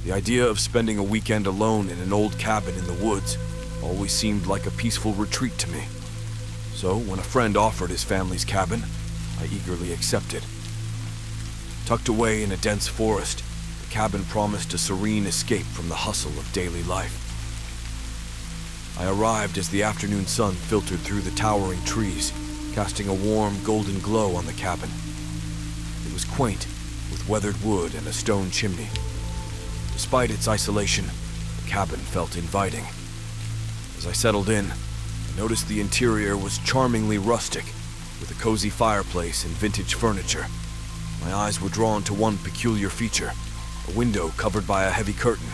The idea of spending a weekend alone in an old cabin in the woods always seemed like a peaceful retreat to me. So, when a friend offered his family's cabin, I eagerly accepted. Tucked away in a dense forest, the cabin promised a serene escape from the hustle of daily life. I arrived as the afternoon sun filtered through the towering trees, casting a warm, golden glow on the cabin. It was quaint, with weathered wood and a stone chimney. Despite its isolation, the cabin felt inviting. As I settled in, I noticed the interior was charmingly rustic, with a cozy fireplace and vintage furniture. My eyes were drawn to one peculiar feature, a window covered by a heavy curtain,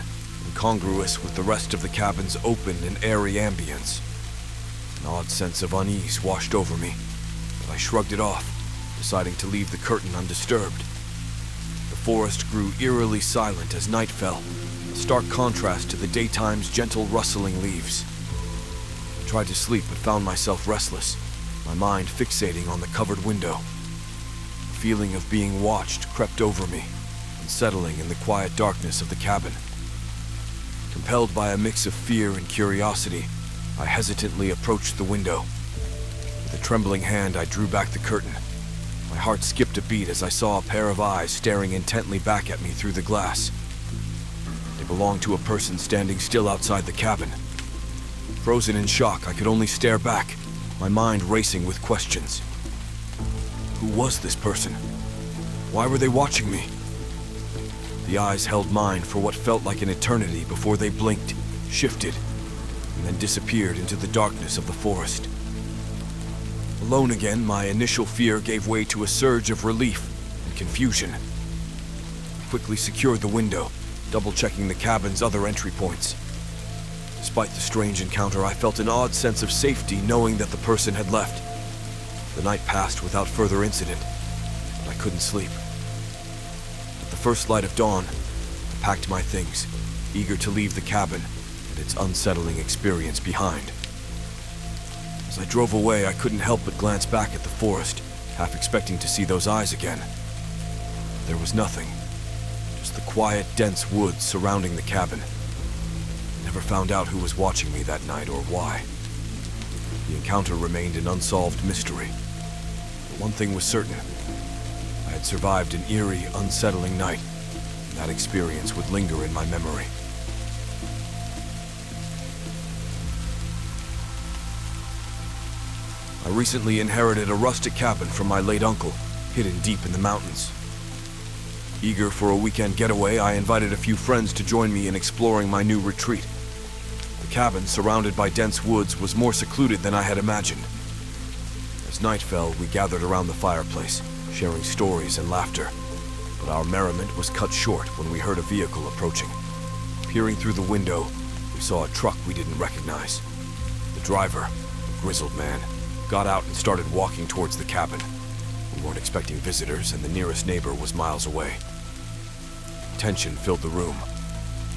incongruous with the rest of the cabin's open and airy ambience. An odd sense of unease washed over me, but I shrugged it off, deciding to leave the curtain undisturbed. The forest grew eerily silent as night fell, a stark contrast to the daytime's gentle rustling leaves. I tried to sleep but found myself restless, my mind fixating on the covered window. The feeling of being watched crept over me, unsettling in the quiet darkness of the cabin. Compelled by a mix of fear and curiosity, I hesitantly approached the window. With a trembling hand, I drew back the curtain. My heart skipped a beat as I saw a pair of eyes staring intently back at me through the glass. They belonged to a person standing still outside the cabin. Frozen in shock, I could only stare back, my mind racing with questions. Who was this person? Why were they watching me? The eyes held mine for what felt like an eternity before they blinked, shifted, and then disappeared into the darkness of the forest. Alone again, my initial fear gave way to a surge of relief and confusion. I quickly secured the window, double-checking the cabin's other entry points. Despite the strange encounter, I felt an odd sense of safety knowing that the person had left. The night passed without further incident, but I couldn't sleep. At the first light of dawn, I packed my things, eager to leave the cabin and its unsettling experience behind. As I drove away, I couldn't help but glance back at the forest, half expecting to see those eyes again. There was nothing, just the quiet, dense woods surrounding the cabin. I never found out who was watching me that night or why. The encounter remained an unsolved mystery. But one thing was certain. I had survived an eerie, unsettling night, and that experience would linger in my memory. I recently inherited a rustic cabin from my late uncle, hidden deep in the mountains. Eager for a weekend getaway, I invited a few friends to join me in exploring my new retreat. The cabin, surrounded by dense woods, was more secluded than I had imagined. As night fell, we gathered around the fireplace, sharing stories and laughter. But our merriment was cut short when we heard a vehicle approaching. Peering through the window, we saw a truck we didn't recognize. The driver, a grizzled man, got out and started walking towards the cabin. We weren't expecting visitors, and the nearest neighbor was miles away. Tension filled the room.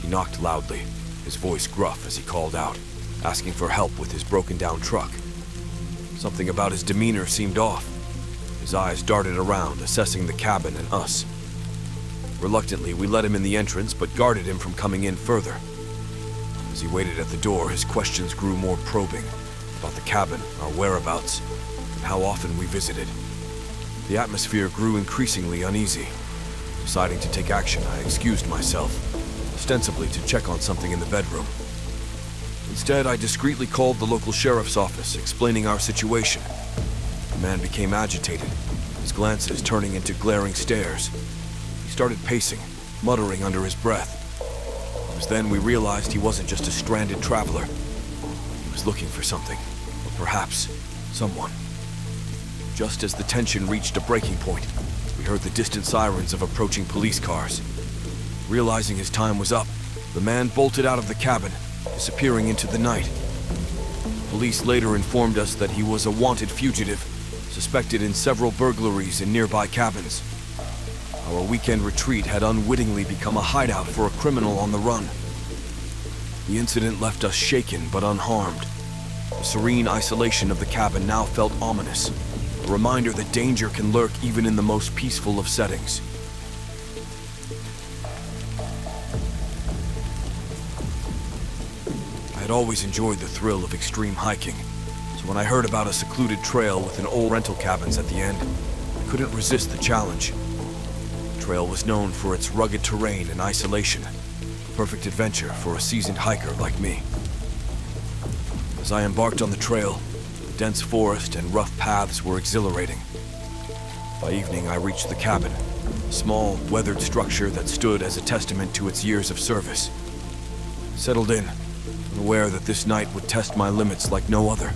He knocked loudly, his voice gruff as he called out, asking for help with his broken-down truck. Something about his demeanor seemed off. His eyes darted around, assessing the cabin and us. Reluctantly, we let him in the entrance, but guarded him from coming in further. As he waited at the door, his questions grew more probing, about the cabin, our whereabouts, and how often we visited. The atmosphere grew increasingly uneasy. Deciding to take action, I excused myself, ostensibly to check on something in the bedroom. Instead, I discreetly called the local sheriff's office, explaining our situation. The man became agitated, his glances turning into glaring stares. He started pacing, muttering under his breath. It was then we realized he wasn't just a stranded traveler. He was looking for something, or perhaps someone. Just as the tension reached a breaking point, we heard the distant sirens of approaching police cars. Realizing his time was up, the man bolted out of the cabin, disappearing into the night. Police later informed us that he was a wanted fugitive, suspected in several burglaries in nearby cabins. Our weekend retreat had unwittingly become a hideout for a criminal on the run. The incident left us shaken but unharmed. The serene isolation of the cabin now felt ominous, a reminder that danger can lurk even in the most peaceful of settings. always enjoyed the thrill of extreme hiking, so when I heard about a secluded trail with an old rental cabins at the end, I couldn't resist the challenge. The trail was known for its rugged terrain and isolation, a perfect adventure for a seasoned hiker like me. As I embarked on the trail, the dense forest and rough paths were exhilarating. By evening, I reached the cabin, a small, weathered structure that stood as a testament to its years of service. I settled in, unaware that this night would test my limits like no other.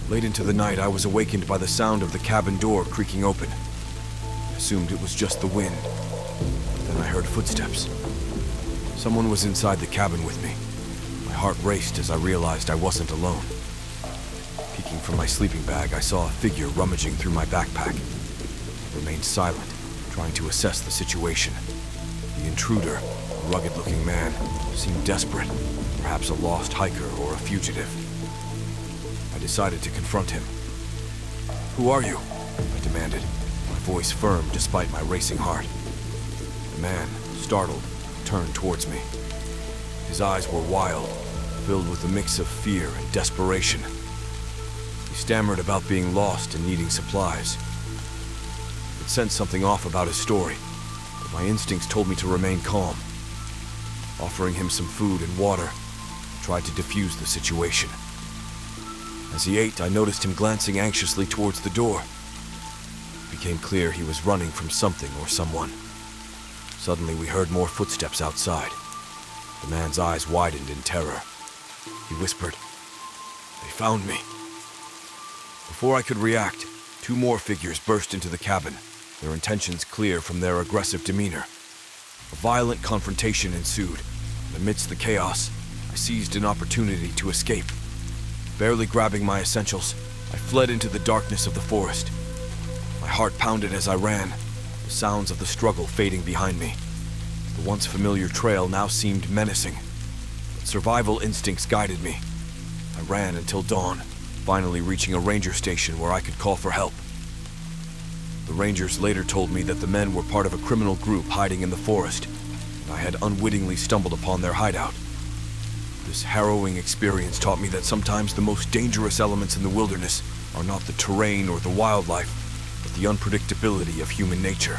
Late into the night, I was awakened by the sound of the cabin door creaking open. I assumed it was just the wind. Then I heard footsteps. Someone was inside the cabin with me. My heart raced as I realized I wasn't alone. Peeking from my sleeping bag, I saw a figure rummaging through my backpack. I remained silent, trying to assess the situation. The intruder, a rugged-looking man, seemed desperate, perhaps a lost hiker or a fugitive. I decided to confront him. "Who are you?" I demanded, my voice firm despite my racing heart. The man, startled, turned towards me. His eyes were wild, filled with a mix of fear and desperation. He stammered about being lost and needing supplies. It sensed something off about his story, but my instincts told me to remain calm. Offering him some food and water, I tried to defuse the situation. As he ate, I noticed him glancing anxiously towards the door. It became clear he was running from something or someone. Suddenly, we heard more footsteps outside. The man's eyes widened in terror. He whispered, "They found me." Before I could react, two more figures burst into the cabin, their intentions clear from their aggressive demeanor. A violent confrontation ensued, and amidst the chaos, I seized an opportunity to escape. Barely grabbing my essentials, I fled into the darkness of the forest. My heart pounded as I ran, the sounds of the struggle fading behind me. The once familiar trail now seemed menacing, but survival instincts guided me. I ran until dawn, finally reaching a ranger station where I could call for help. The rangers later told me that the men were part of a criminal group hiding in the forest, and I had unwittingly stumbled upon their hideout. This harrowing experience taught me that sometimes the most dangerous elements in the wilderness are not the terrain or the wildlife, but the unpredictability of human nature.